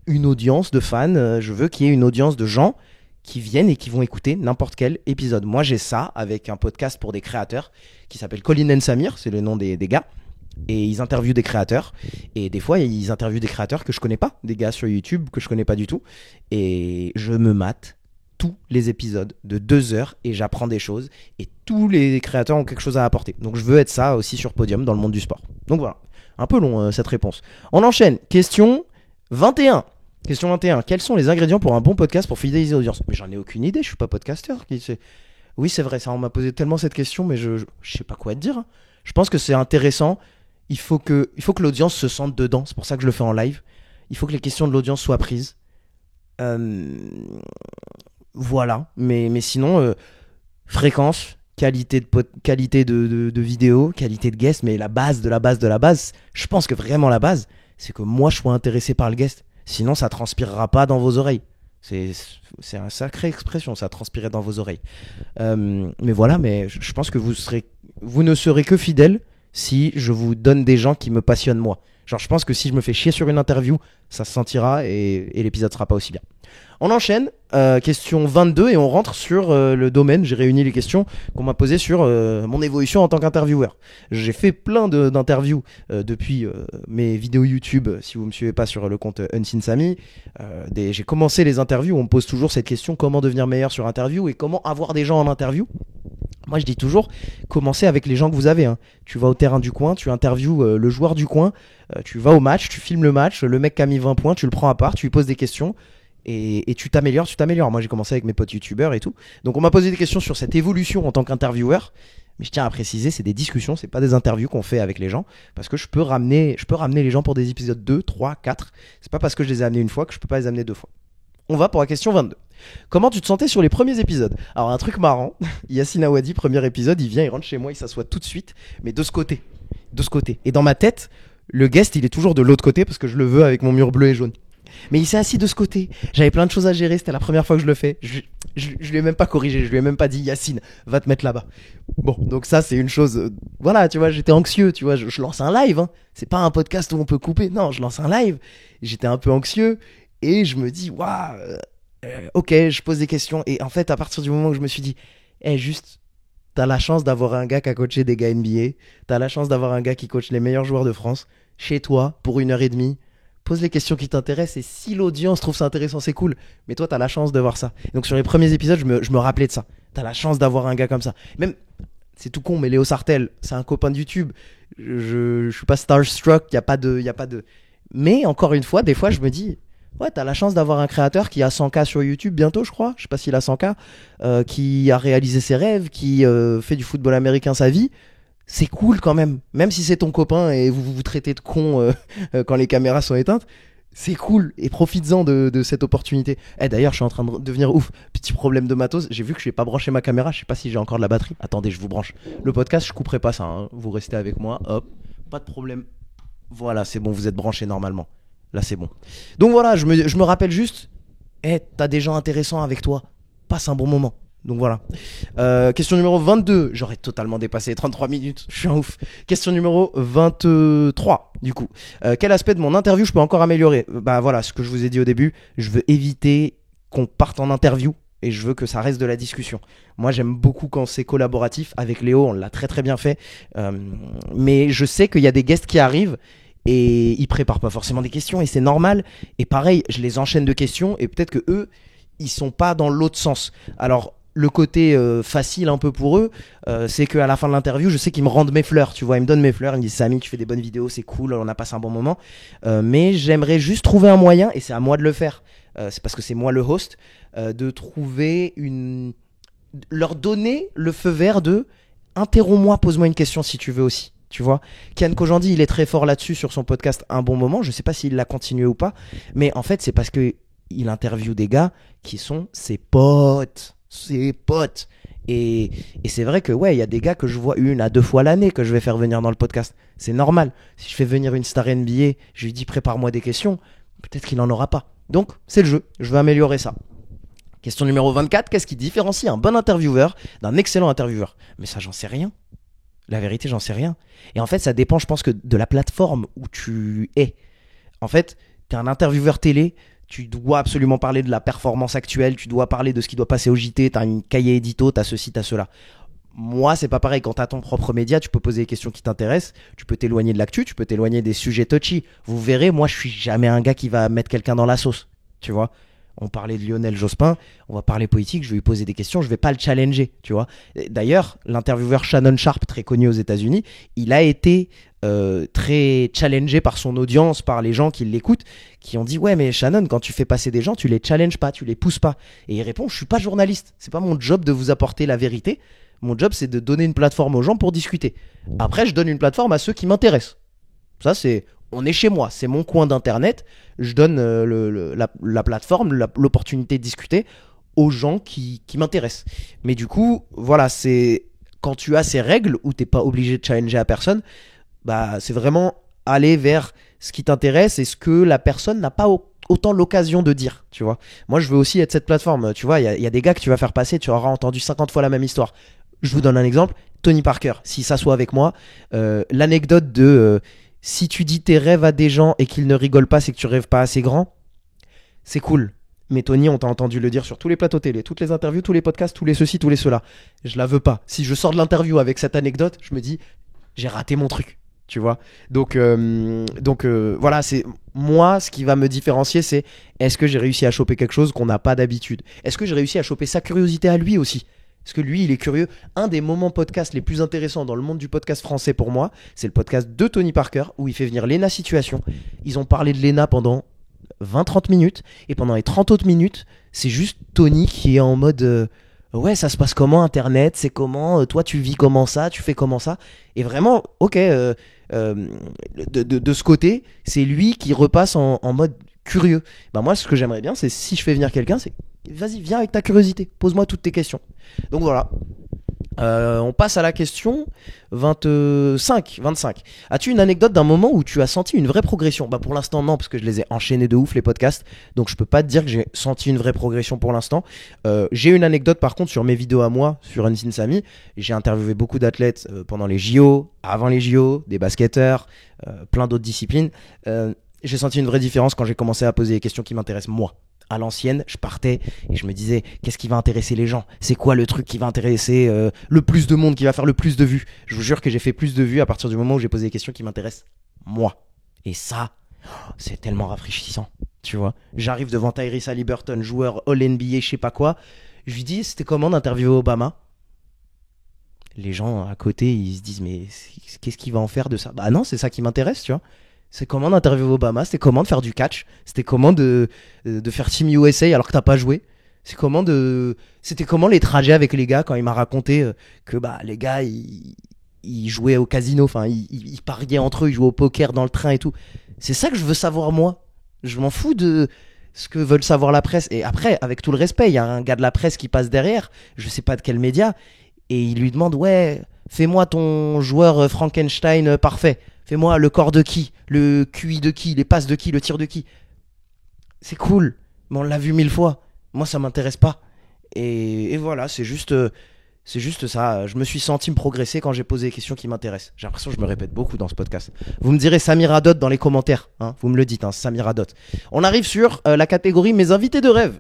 une audience de fans, je veux qu'il y ait une audience de gens qui viennent et qui vont écouter n'importe quel épisode. Moi, j'ai ça avec un podcast pour des créateurs qui s'appelle Colin and Samir, c'est le nom des gars. Et ils interviewent des créateurs. Et des fois, ils interviewent des créateurs que je connais pas, des gars sur YouTube que je connais pas du tout. Et je me mate tous les épisodes de 2 heures et j'apprends des choses et tous les créateurs ont quelque chose à apporter. Donc je veux être ça aussi sur Podium dans le monde du sport. Donc voilà, un peu long cette réponse. On enchaîne, question 21. Question 21, quels sont les ingrédients pour un bon podcast pour fidéliser l'audience ? Mais j'en ai aucune idée, je suis pas podcasteur. Oui, c'est vrai, ça, on m'a posé tellement cette question, mais je sais pas quoi te dire. Je pense que c'est intéressant, il faut que l'audience se sente dedans, c'est pour ça que je le fais en live. Il faut que les questions de l'audience soient prises. Voilà, mais sinon, fréquence, qualité de vidéo, qualité de guest, mais la base de la base de la base, je pense que vraiment la base, c'est que moi je sois intéressé par le guest, sinon ça transpirera pas dans vos oreilles. C'est une sacrée expression, ça transpirait dans vos oreilles. Mais voilà, mais je pense que vous ne serez que fidèle si je vous donne des gens qui me passionnent moi. Genre, je pense que si je me fais chier sur une interview, ça se sentira et l'épisode sera pas aussi bien. On enchaîne, question 22, et on rentre sur le domaine. J'ai réuni les questions qu'on m'a posées sur mon évolution en tant qu'intervieweur. J'ai fait plein d'interviews depuis mes vidéos YouTube, si vous me suivez pas sur le compte Unseen Samy. J'ai commencé les interviews, on me pose toujours cette question, comment devenir meilleur sur interview et comment avoir des gens en interview. Moi je dis toujours, commencez avec les gens que vous avez. Tu vas au terrain du coin, tu interviews le joueur du coin, tu vas au match, tu filmes le match, le mec qui a mis 20 points, tu le prends à part, tu lui poses des questions. Et tu t'améliores. Moi j'ai commencé avec mes potes youtubeurs et tout. Donc on m'a posé des questions sur cette évolution en tant qu'intervieweur. Mais je tiens à préciser, c'est des discussions, c'est pas des interviews qu'on fait avec les gens. Parce que je peux ramener les gens pour des épisodes 2, 3, 4. C'est pas parce que je les ai amenés une fois que je peux pas les amener 2 fois. On va pour la question 22. Comment tu te sentais sur les premiers épisodes? Alors un truc marrant, Yassine Awadi, premier épisode, il vient, il rentre chez moi, il s'assoit tout de suite, mais de ce côté. Et dans ma tête, le guest il est toujours de l'autre côté parce que je le veux avec mon mur bleu et jaune. Mais il s'est assis de ce côté. J'avais plein de choses à gérer. C'était la première fois que je le fais. Je lui ai même pas corrigé. Je lui ai même pas dit Yacine, va te mettre là-bas. Bon, donc ça c'est une chose. Voilà, tu vois, j'étais anxieux. Tu vois, je lance un live. C'est pas un podcast où on peut couper. Non, je lance un live. J'étais un peu anxieux et je me dis waouh. Ok, je pose des questions et en fait à partir du moment où je me suis dit, juste. T'as la chance d'avoir un gars qui a coaché des gars NBA. T'as la chance d'avoir un gars qui coach les meilleurs joueurs de France chez toi pour 1h30. Pose les questions qui t'intéressent et si l'audience trouve ça intéressant, c'est cool. Mais toi, t'as la chance de voir ça. Donc sur les premiers épisodes, je me rappelais de ça. T'as la chance d'avoir un gars comme ça. Même, c'est tout con, mais Léo Sartel, c'est un copain de YouTube. Je suis pas starstruck, y a pas de. Mais encore une fois, des fois, je me dis, ouais, t'as la chance d'avoir un créateur qui a 100K sur YouTube bientôt, je crois. Je sais pas s'il a 100K, qui a réalisé ses rêves, qui fait du football américain sa vie. C'est cool quand même si c'est ton copain et vous vous traitez de con quand les caméras sont éteintes, c'est cool et profites-en de cette opportunité. D'ailleurs, je suis en train de devenir ouf. Petit problème de matos, j'ai vu que je n'ai pas branché ma caméra, je sais pas si j'ai encore de la batterie. Attendez, je vous branche. Le podcast, je couperai pas ça, vous restez avec moi, hop, pas de problème. Voilà, c'est bon, vous êtes branchés normalement. Là, c'est bon. Donc voilà, je me rappelle juste, t'as des gens intéressants avec toi, passe un bon moment. Donc voilà. Question numéro 22. J'aurais totalement dépassé les 33 minutes. Je suis un ouf. Question numéro 23, du coup. Quel aspect de mon interview je peux encore améliorer? Bah voilà, ce que je vous ai dit au début. Je veux éviter qu'on parte en interview et je veux que ça reste de la discussion. Moi, j'aime beaucoup quand c'est collaboratif. Avec Léo, on l'a très très bien fait. Mais je sais qu'il y a des guests qui arrivent et ils préparent pas forcément des questions et c'est normal. Et pareil, je les enchaîne de questions et peut-être que eux, ils sont pas dans l'autre sens. Alors, le côté facile un peu pour eux, c'est qu'à la fin de l'interview, je sais qu'ils me rendent mes fleurs, tu vois, ils me donnent mes fleurs, ils me disent Samy, tu fais des bonnes vidéos, c'est cool, on a passé un bon moment, mais j'aimerais juste trouver un moyen, et c'est à moi de le faire, c'est parce que c'est moi le host, de trouver leur donner le feu vert de interromps-moi, pose-moi une question si tu veux aussi. Tu vois, Kian Kojandi, il est très fort là-dessus sur son podcast Un Bon Moment. Je sais pas s'il l'a continué ou pas, mais en fait, c'est parce que il interviewe des gars qui sont ses potes. Et c'est vrai que ouais, il y a des gars que je vois 1 à 2 fois l'année que je vais faire venir dans le podcast. C'est normal. Si je fais venir une star NBA, je lui dis prépare-moi des questions, peut-être qu'il n'en aura pas. Donc c'est le jeu, je veux améliorer ça. Question numéro 24, qu'est-ce qui différencie un bon intervieweur d'un excellent intervieweur? Mais ça, j'en sais rien. La vérité, j'en sais rien. Et en fait, ça dépend, je pense, que de la plateforme où tu es. En fait, t'es un intervieweur télé, tu dois absolument parler de la performance actuelle, tu dois parler de ce qui doit passer au JT, t'as une cahier édito, t'as ceci, t'as cela. Moi, c'est pas pareil. Quand t'as ton propre média, tu peux poser des questions qui t'intéressent, tu peux t'éloigner de l'actu, tu peux t'éloigner des sujets touchy. Vous verrez, moi, je suis jamais un gars qui va mettre quelqu'un dans la sauce, tu vois. On parlait de Lionel Jospin, on va parler politique, je vais lui poser des questions, je vais pas le challenger, tu vois. D'ailleurs, l'intervieweur Shannon Sharpe, très connu aux États-Unis, il a été très challengé par son audience, par les gens qui l'écoutent, qui ont dit ouais mais Shannon, quand tu fais passer des gens, tu les challenges pas, tu les pousses pas. Et il répond je suis pas journaliste, c'est pas mon job de vous apporter la vérité, mon job c'est de donner une plateforme aux gens pour discuter. Après je donne une plateforme à ceux qui m'intéressent. Ça c'est, on est chez moi, c'est mon coin d'internet, je donne la plateforme, l'opportunité de discuter aux gens qui m'intéressent. Mais du coup, voilà, c'est quand tu as ces règles où t'es pas obligé de challenger à personne, bah c'est vraiment aller vers ce qui t'intéresse et ce que la personne n'a pas autant l'occasion de dire, tu vois. Moi, je veux aussi être cette plateforme, tu vois, il y a des gars que tu vas faire passer, tu auras entendu 50 fois la même histoire. Je vous donne un exemple, Tony Parker, s'il s'assoit avec moi, l'anecdote de Si tu dis tes rêves à des gens et qu'ils ne rigolent pas, c'est que tu rêves pas assez grand. C'est cool. Mais Tony, on t'a entendu le dire sur tous les plateaux télé, toutes les interviews, tous les podcasts, tous les ceci, tous les cela. Je la veux pas. Si je sors de l'interview avec cette anecdote, je me dis, j'ai raté mon truc. Tu vois. Donc voilà, c'est moi, ce qui va me différencier, c'est est-ce que j'ai réussi à choper quelque chose qu'on n'a pas d'habitude. Est-ce que j'ai réussi à choper sa curiosité à lui aussi. Parce que lui, il est curieux. Un des moments podcast les plus intéressants dans le monde du podcast français pour moi, c'est le podcast de Tony Parker, où il fait venir Léna Situation. Ils ont parlé de Léna pendant 20-30 minutes, et pendant les 30 autres minutes, c'est juste Tony qui est en mode ouais, ça se passe comment Internet, c'est comment, toi tu vis comment ça, tu fais comment ça. Et vraiment, ok, de ce côté, c'est lui qui repasse en mode curieux. Ben moi, ce que j'aimerais bien, c'est si je fais venir quelqu'un, c'est vas-y, viens avec ta curiosité, pose-moi toutes tes questions. Donc voilà. On passe à la question 25. As-tu une anecdote d'un moment où tu as senti une vraie progression? Bah pour l'instant non, parce que je les ai enchaînés de ouf les podcasts, donc je peux pas te dire que j'ai senti une vraie progression pour l'instant. J'ai une anecdote par contre sur mes vidéos à moi sur Unseen Samy. J'ai interviewé beaucoup d'athlètes pendant les JO, avant les JO, des basketteurs, plein d'autres disciplines. J'ai senti une vraie différence quand j'ai commencé à poser des questions qui m'intéressent moi. À l'ancienne, je partais et je me disais qu'est-ce qui va intéresser les gens? C'est quoi le truc qui va intéresser le plus de monde, qui va faire le plus de vues? Je vous jure que j'ai fait plus de vues à partir du moment où j'ai posé des questions qui m'intéressent moi. Et ça, c'est tellement rafraîchissant, tu vois. J'arrive devant Tyrese Haliburton, joueur All-NBA, je sais pas quoi. Je lui dis c'était comment d'interviewer Obama? Les gens à côté, ils se disent mais qu'est-ce qu'il va en faire de ça? Bah non, c'est ça qui m'intéresse, tu vois. C'est comment d'interviewer Obama, c'était comment de faire du catch, c'était comment de faire Team USA alors que t'as pas joué. C'était comment les trajets avec les gars quand il m'a raconté que bah les gars ils jouaient au casino, enfin ils pariaient entre eux, ils jouaient au poker dans le train et tout. C'est ça que je veux savoir moi. Je m'en fous de ce que veulent savoir la presse. Et après, avec tout le respect, il y a un gars de la presse qui passe derrière, je sais pas de quel média, et il lui demande ouais, fais-moi ton joueur Frankenstein parfait. Fais-moi le corps de qui, le QI de qui, les passes de qui, le tir de qui. C'est cool, mais on l'a vu 1000 fois. Moi, ça m'intéresse pas. Et voilà, c'est juste ça. Je me suis senti me progresser quand j'ai posé des questions qui m'intéressent. J'ai l'impression que je me répète beaucoup dans ce podcast. Vous me direz Samir Hadot dans les commentaires. Hein, vous me le dites, hein, Samir Hadot. On arrive sur la catégorie Mes invités de rêve.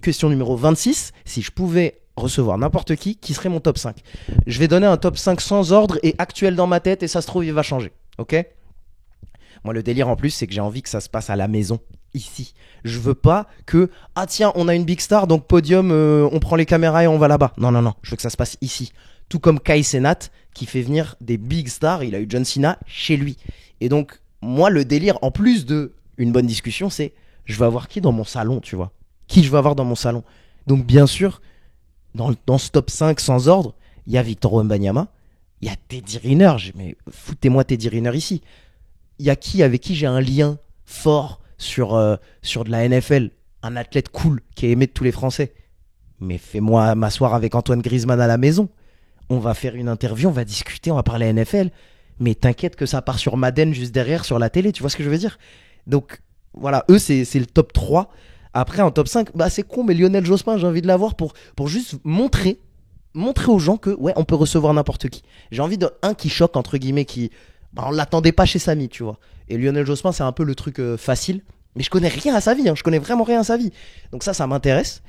Question numéro 26. Si je pouvais recevoir n'importe qui serait mon top 5. Je vais donner un top 5 sans ordre et actuel dans ma tête, et ça se trouve il va changer, ok? Moi le délire en plus c'est que j'ai envie que ça se passe à la maison, ici. Je veux pas que ah tiens on a une big star donc podium on prend les caméras et on va là-bas. Non, je veux que ça se passe ici. Tout comme Kai Cenat qui fait venir des big stars, il a eu John Cena chez lui. Et donc moi le délire en plus de une bonne discussion c'est je veux avoir qui dans mon salon, tu vois? Qui je veux avoir dans mon salon? Donc bien sûr dans ce top 5 sans ordre, il y a Victor Wembanyama, il y a Teddy Riner, mais foutez-moi Teddy Riner ici. Il y a qui avec qui j'ai un lien fort sur de la NFL, un athlète cool qui est aimé de tous les Français. Mais fais-moi m'asseoir avec Antoine Griezmann à la maison. On va faire une interview, on va discuter, on va parler NFL. Mais t'inquiète que ça part sur Madden juste derrière sur la télé, tu vois ce que je veux dire? Donc voilà, eux c'est le top 3. Après en top 5, bah c'est con mais Lionel Jospin, j'ai envie de l'avoir pour juste montrer aux gens que ouais, on peut recevoir n'importe qui. J'ai envie d'un qui choque entre guillemets qui on l'attendait pas chez Samy, tu vois. Et Lionel Jospin, c'est un peu le truc facile, mais je connais rien à sa vie, hein. Je connais vraiment rien à sa vie. Donc ça m'intéresse.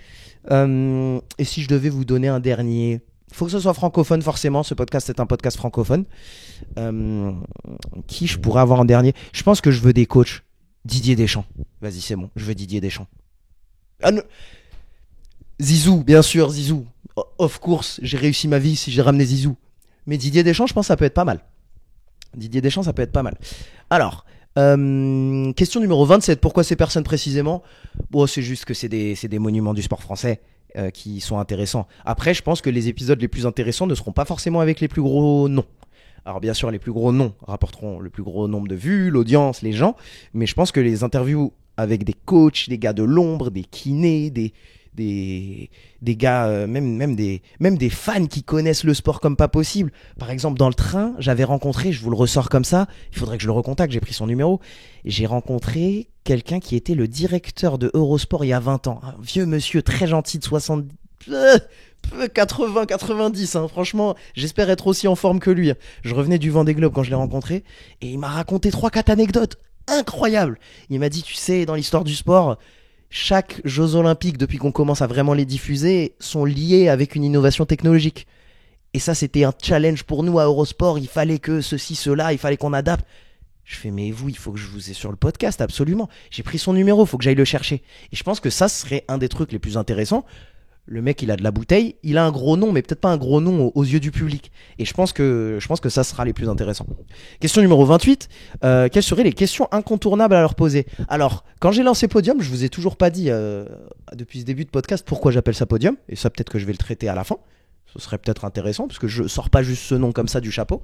Et si je devais vous donner un dernier, faut que ce soit francophone forcément, ce podcast est un podcast francophone. Qui je pourrais avoir en dernier? Je pense que je veux des coachs. Didier Deschamps. Vas-y, c'est bon, je veux Didier Deschamps. Ah, Zizou, bien sûr, Zizou. Of course, j'ai réussi ma vie si j'ai ramené Zizou. Mais Didier Deschamps, je pense que ça peut être pas mal. Didier Deschamps, ça peut être pas mal. Alors, question numéro 27. Pourquoi ces personnes précisément? Bon, c'est juste que c'est des monuments du sport français qui sont intéressants. Après, je pense que les épisodes les plus intéressants ne seront pas forcément avec les plus gros noms. Alors bien sûr, les plus gros noms rapporteront le plus gros nombre de vues, l'audience, les gens. Mais je pense que les interviews avec des coachs, des gars de l'ombre, des kinés, des gars, même des fans qui connaissent le sport comme pas possible. Par exemple, dans le train, j'avais rencontré, je vous le ressors comme ça, il faudrait que je le recontacte, j'ai pris son numéro. J'ai rencontré quelqu'un qui était le directeur de Eurosport il y a 20 ans. Un vieux monsieur très gentil de 80-90, hein. Franchement, j'espère être aussi en forme que lui. Je revenais du Vendée Globe quand je l'ai rencontré et il m'a raconté 3-4 anecdotes incroyables. Il m'a dit, tu sais, dans l'histoire du sport, chaque Jeux Olympiques, depuis qu'on commence à vraiment les diffuser, sont liés avec une innovation technologique. Et ça, c'était un challenge pour nous à Eurosport. Il fallait que ceci, cela, il fallait qu'on adapte. Je fais, mais vous, il faut que je vous ai sur le podcast, absolument. J'ai pris son numéro, il faut que j'aille le chercher. Et je pense que ça serait un des trucs les plus intéressants. Le mec, il a de la bouteille, il a un gros nom, mais peut-être pas un gros nom aux yeux du public. Et je pense que ça sera les plus intéressants. Question numéro 28. Quelles seraient les questions incontournables à leur poser? Alors, quand j'ai lancé Podium, je vous ai toujours pas dit, depuis ce début de podcast, pourquoi j'appelle ça Podium. Et ça, peut-être que je vais le traiter à la fin. Ce serait peut-être intéressant, parce que je sors pas juste ce nom comme ça du chapeau.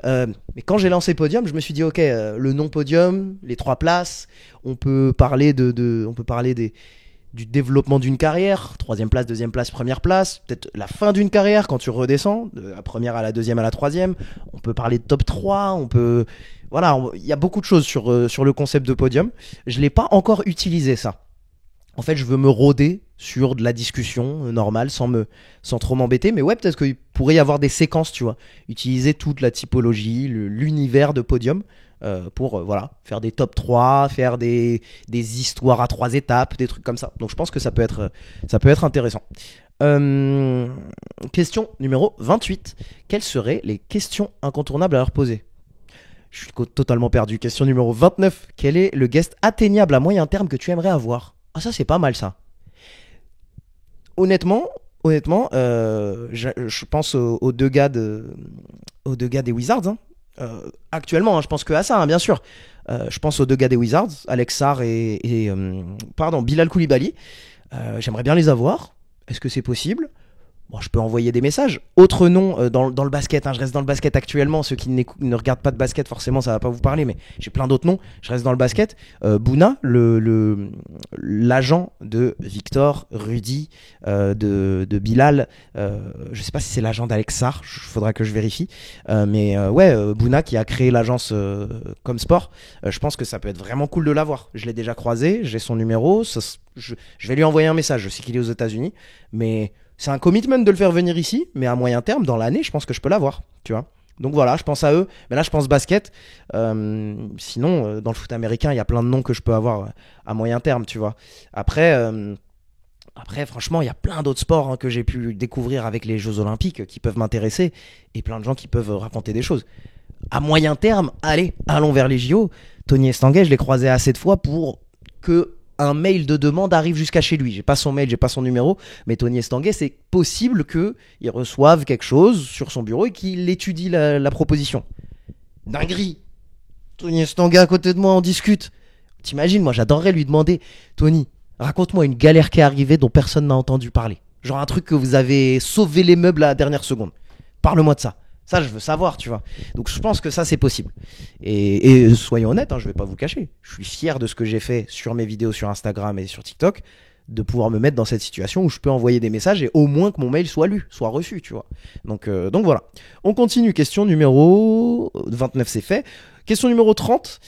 Mais quand j'ai lancé Podium, je me suis dit, ok, le nom Podium, les 3 places, on peut parler du développement d'une carrière, 3e place, 2e place, 1re place, peut-être la fin d'une carrière quand tu redescends, de la 1re à la 2e à la 3e, on peut parler de top 3, on peut... Voilà, il y a beaucoup de choses sur le concept de Podium. Je l'ai pas encore utilisé, ça. En fait, je veux me rôder sur de la discussion normale sans trop m'embêter. Mais ouais, peut-être qu'il pourrait y avoir des séquences, tu vois. Utiliser toute la typologie, l'univers de Podium pour voilà, faire des top 3, faire des histoires à 3 étapes, des trucs comme ça. Donc je pense que ça peut être intéressant. Question numéro 28. Quelles seraient les questions incontournables à leur poser? Je suis totalement perdu. Question numéro 29. Quel est le guest atteignable à moyen terme que tu aimerais avoir? Ah, ça c'est pas mal, ça. Honnêtement, je pense aux deux gars des Wizards. Hein. Actuellement, hein, je pense que à ça, hein, bien sûr. Je pense aux deux gars des Wizards, Alex Sarr et Bilal Koulibaly. J'aimerais bien les avoir. Est-ce que c'est possible? Bon, je peux envoyer des messages. Autre nom dans le basket, hein, je reste dans le basket actuellement. Ceux qui ne regardent pas de basket, forcément, ça va pas vous parler, mais j'ai plein d'autres noms. Je reste dans le basket. Bouna, l'agent de Victor, Rudy, de Bilal. Je sais pas si c'est l'agent d'Alex Sarr, faudra que je vérifie. Bouna qui a créé l'agence Comme Sport. Je pense que ça peut être vraiment cool de l'avoir. Je l'ai déjà croisé, j'ai son numéro. Je vais lui envoyer un message. Je sais qu'il est aux États-Unis, mais c'est un commitment de le faire venir ici, mais à moyen terme, dans l'année, je pense que je peux l'avoir, tu vois. Donc voilà, je pense à eux. Mais là, je pense basket. Sinon, dans le foot américain, il y a plein de noms que je peux avoir à moyen terme, tu vois. Après, franchement, il y a plein d'autres sports hein, que j'ai pu découvrir avec les Jeux Olympiques qui peuvent m'intéresser et plein de gens qui peuvent raconter des choses. À moyen terme, allons vers les JO. Tony Estanguet, je l'ai croisé assez de fois pour que un mail de demande arrive jusqu'à chez lui. J'ai pas son mail, j'ai pas son numéro, mais Tony Estanguet, c'est possible qu'il reçoive quelque chose sur son bureau et qu'il étudie la proposition. Dinguerie. Tony Estanguet à côté de moi, on discute. T'imagines, moi j'adorerais lui demander, Tony, raconte-moi une galère qui est arrivée dont personne n'a entendu parler. Genre un truc que vous avez sauvé les meubles à la dernière seconde. Parle-moi de ça. Ça, je veux savoir, tu vois. Donc, je pense que ça, c'est possible. Et soyons honnêtes, hein, je vais pas vous cacher. Je suis fier de ce que j'ai fait sur mes vidéos sur Instagram et sur TikTok, de pouvoir me mettre dans cette situation où je peux envoyer des messages et au moins que mon mail soit lu, soit reçu, tu vois. Donc voilà. On continue. Question numéro 29, c'est fait. Question numéro 30,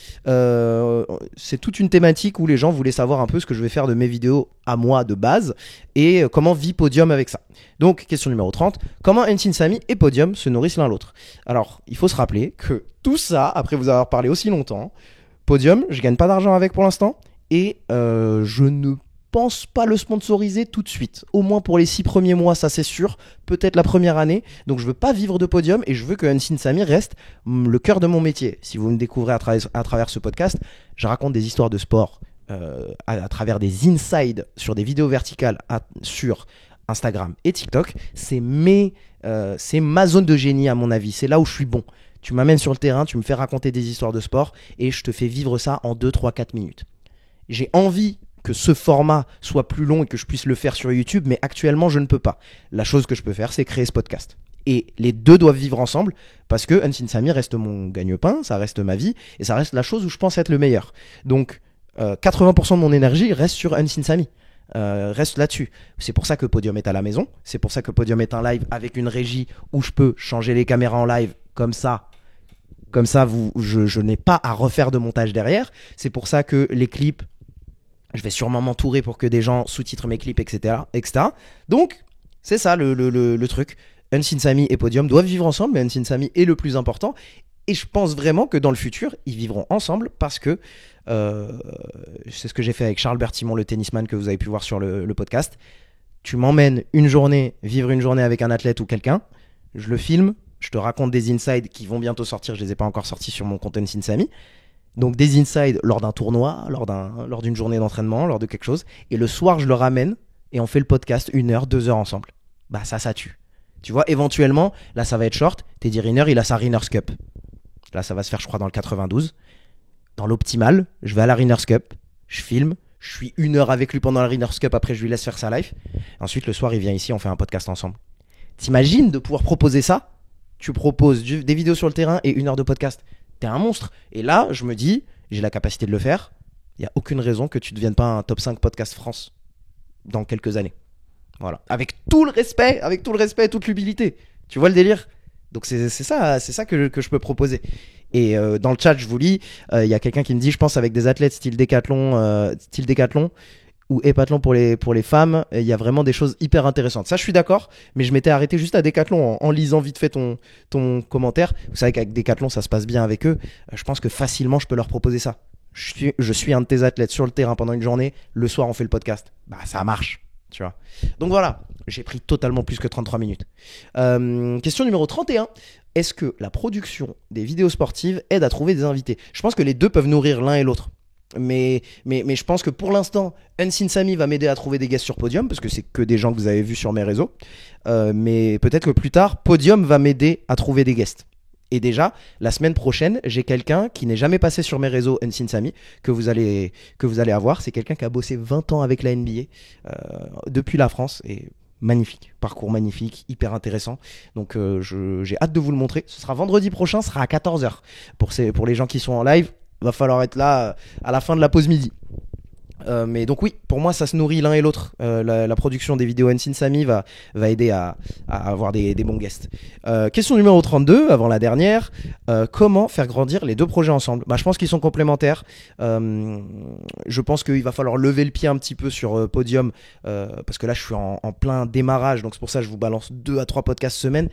c'est toute une thématique où les gens voulaient savoir un peu ce que je vais faire de mes vidéos à moi de base et comment vit Podium avec ça. Donc, question numéro 30, comment Ensign Samy et Podium se nourrissent l'un l'autre? Alors, il faut se rappeler que tout ça, après vous avoir parlé aussi longtemps, Podium, je gagne pas d'argent avec pour l'instant et je ne pense pas le sponsoriser tout de suite. Au moins pour les 6 premiers mois, ça c'est sûr. Peut-être la première année. Donc je veux pas vivre de Podium et je veux que Ensign Samy reste le cœur de mon métier. Si vous me découvrez à travers ce podcast, je raconte des histoires de sport à travers des insides sur des vidéos verticales sur Instagram et TikTok. C'est ma zone de génie à mon avis. C'est là où je suis bon. Tu m'amènes sur le terrain, tu me fais raconter des histoires de sport et je te fais vivre ça en 2, 3, 4 minutes. J'ai envie que ce format soit plus long et que je puisse le faire sur YouTube, mais actuellement je ne peux pas. La chose que je peux faire, c'est créer ce podcast. Et les deux doivent vivre ensemble parce que Ensign Samy reste mon gagne-pain, ça reste ma vie et ça reste la chose où je pense être le meilleur. Donc 80% de mon énergie reste sur Ensign Samy. Reste là-dessus. C'est pour ça que Podium est à la maison. C'est pour ça que Podium est un live avec une régie où je peux changer les caméras en live comme ça. Comme ça, je n'ai pas à refaire de montage derrière. C'est pour ça que les clips, je vais sûrement m'entourer pour que des gens sous-titrent mes clips, etc., etc. Donc, C'est ça le truc. Unseen Samy et Podium doivent vivre ensemble, mais Unseen Samy est le plus important. Et je pense vraiment que dans le futur, ils vivront ensemble parce que c'est ce que j'ai fait avec Charles Bertimon, le tennisman que vous avez pu voir sur le podcast. Tu m'emmènes vivre une journée avec un athlète ou quelqu'un, je le filme, je te raconte des insides qui vont bientôt sortir, je les ai pas encore sortis sur mon compte Unseen Samy. Donc des insides lors d'un tournoi, lors d'une journée d'entraînement, lors de quelque chose. Et le soir, je le ramène et on fait le podcast 1 heure, 2 heures ensemble. Bah ça tue. Tu vois, éventuellement, là ça va être short. Teddy Riner, il a sa Rinners Cup. Là ça va se faire, je crois, dans le 92. Dans l'optimal, je vais à la Rinners Cup, je filme, je suis 1 heure avec lui pendant la Rinners Cup, après je lui laisse faire sa life. Ensuite, le soir, il vient ici, on fait un podcast ensemble. T'imagines de pouvoir proposer ça? Tu proposes des vidéos sur le terrain et 1 heure de podcast. T'es un monstre. Et là, je me dis, j'ai la capacité de le faire. Il n'y a aucune raison que tu ne deviennes pas un top 5 podcast France dans quelques années. Voilà. Avec tout le respect et toute l'humilité. Tu vois le délire? Donc c'est ça que je peux proposer. Et dans le chat, je vous lis, il y a quelqu'un qui me dit, je pense avec des athlètes style décathlon ou hépathlon pour les femmes, il y a vraiment des choses hyper intéressantes. Ça, je suis d'accord, mais je m'étais arrêté juste à Décathlon en lisant vite fait ton commentaire. Vous savez qu'avec Décathlon, ça se passe bien avec eux. Je pense que facilement, je peux leur proposer ça. Je suis un de tes athlètes sur le terrain pendant une journée. Le soir, on fait le podcast. Bah, ça marche, tu vois. Donc voilà, j'ai pris totalement plus que 33 minutes. Question numéro 31. Est-ce que la production des vidéos sportives aide à trouver des invités? Je pense que les deux peuvent nourrir l'un et l'autre. Mais je pense que pour l'instant, Unseen Samy va m'aider à trouver des guests sur Podium, parce que c'est que des gens que vous avez vus sur mes réseaux. Mais peut-être que plus tard, Podium va m'aider à trouver des guests. Et déjà, la semaine prochaine, j'ai quelqu'un qui n'est jamais passé sur mes réseaux Unseen Samy, que vous allez avoir. C'est quelqu'un qui a bossé 20 ans avec la NBA, depuis la France, et magnifique, parcours magnifique, hyper intéressant. Donc j'ai hâte de vous le montrer. Ce sera vendredi prochain, ce sera à 14h. Pour les gens qui sont en live, va falloir être là à la fin de la pause midi. Mais donc oui, pour moi ça se nourrit l'un et l'autre. La production des vidéos Unseen Samy va aider à avoir des bons guests. Question numéro 32, avant la dernière. Comment faire grandir les deux projets ensemble? Je pense qu'ils sont complémentaires. Je pense qu'il va falloir lever le pied un petit peu sur Podium, parce que là je suis en plein démarrage, donc c'est pour ça que je vous balance 2 à 3 podcasts semaine.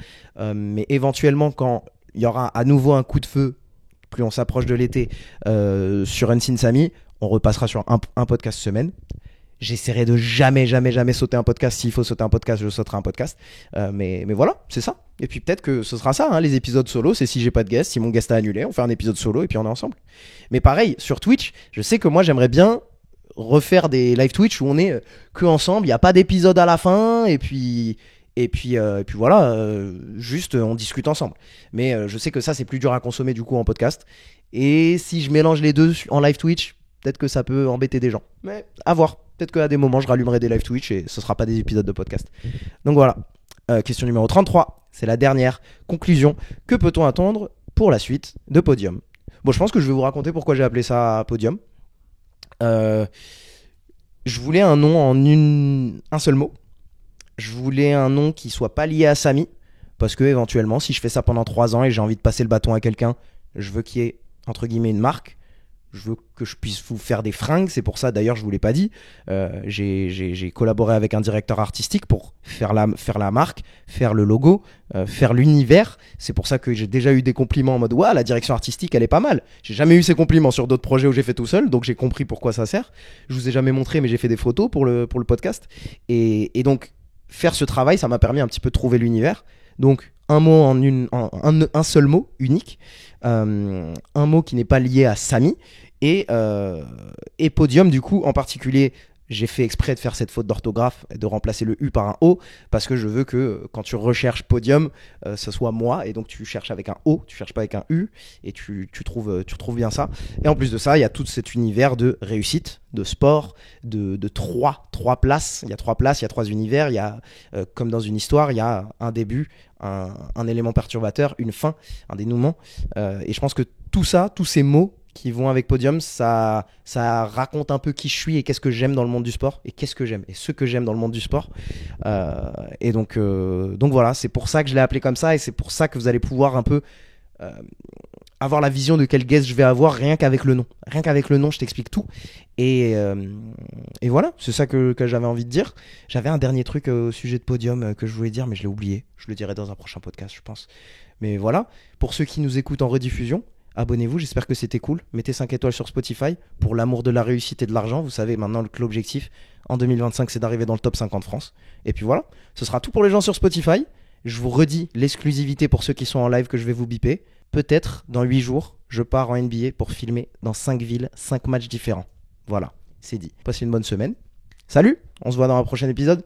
Mais éventuellement, quand il y aura à nouveau un coup de feu, plus on s'approche de l'été, sur Unseen Samy, on repassera sur un podcast semaine. J'essaierai de jamais sauter un podcast. S'il faut sauter un podcast, je sauterai un podcast. Mais voilà, c'est ça. Et puis peut-être que ce sera ça, hein, les épisodes solo. C'est si j'ai pas de guest, si mon guest a annulé, on fait un épisode solo et puis on est ensemble. Mais pareil, sur Twitch, je sais que moi j'aimerais bien refaire des live Twitch où on est que ensemble. Il n'y a pas d'épisode à la fin et puis voilà, juste on discute ensemble. Mais je sais que ça c'est plus dur à consommer du coup en podcast. Et si je mélange les deux en live Twitch, peut-être que ça peut embêter des gens. Mais à voir. Peut-être qu'à des moments je rallumerai des live Twitch et ce sera pas des épisodes de podcast. Donc voilà. Question numéro 33. C'est la dernière conclusion. Que peut-on attendre pour la suite de Podium? Bon, je pense que je vais vous raconter pourquoi j'ai appelé ça Podium. Je voulais un nom en un seul mot. Je voulais un nom qui soit pas lié à Samy, parce que éventuellement, si je fais ça pendant 3 ans et j'ai envie de passer le bâton à quelqu'un, je veux qu'il y ait entre guillemets une marque. Je veux que je puisse vous faire des fringues. C'est pour ça, d'ailleurs, je vous l'ai pas dit. J'ai collaboré avec un directeur artistique pour faire la marque, faire le logo, faire l'univers. C'est pour ça que j'ai déjà eu des compliments en mode ouais, la direction artistique, elle est pas mal. J'ai jamais eu ces compliments sur d'autres projets où j'ai fait tout seul, donc j'ai compris pourquoi ça sert. Je vous ai jamais montré, mais j'ai fait des photos pour le podcast. Et donc faire ce travail, ça m'a permis un petit peu de trouver l'univers. Donc un mot un seul mot unique, un mot qui n'est pas lié à Samy, et Podium du coup en particulier. J'ai fait exprès de faire cette faute d'orthographe et de remplacer le U par un O, parce que je veux que quand tu recherches Podium, ce soit moi, et donc tu cherches avec un O, tu cherches pas avec un U, et tu trouves bien ça. Et en plus de ça, il y a tout cet univers de réussite, de sport, de trois places. Il y a 3 places, il y a 3 univers, il y a, comme dans une histoire, il y a un début, un élément perturbateur, une fin, un dénouement. Et je pense que tout ça, tous ces mots qui vont avec Podium, ça raconte un peu qui je suis et qu'est-ce que j'aime dans le monde du sport, et qu'est-ce que j'aime et ce que j'aime dans le monde du sport. Et donc voilà, c'est pour ça que je l'ai appelé comme ça, et c'est pour ça que vous allez pouvoir un peu avoir la vision de quel guest je vais avoir rien qu'avec le nom. Rien qu'avec le nom, je t'explique tout. Et voilà, c'est ça que j'avais envie de dire. J'avais un dernier truc au sujet de Podium que je voulais dire, mais je l'ai oublié. Je le dirai dans un prochain podcast, je pense. Mais voilà, pour ceux qui nous écoutent en rediffusion, abonnez-vous, j'espère que c'était cool. Mettez 5 étoiles sur Spotify pour l'amour de la réussite et de l'argent. Vous savez, maintenant, l'objectif en 2025, c'est d'arriver dans le top 50 France. Et puis voilà, ce sera tout pour les gens sur Spotify. Je vous redis l'exclusivité pour ceux qui sont en live que je vais vous biper. Peut-être dans 8 jours, je pars en NBA pour filmer dans 5 villes, 5 matchs différents. Voilà, c'est dit. Passez une bonne semaine. Salut, on se voit dans un prochain épisode.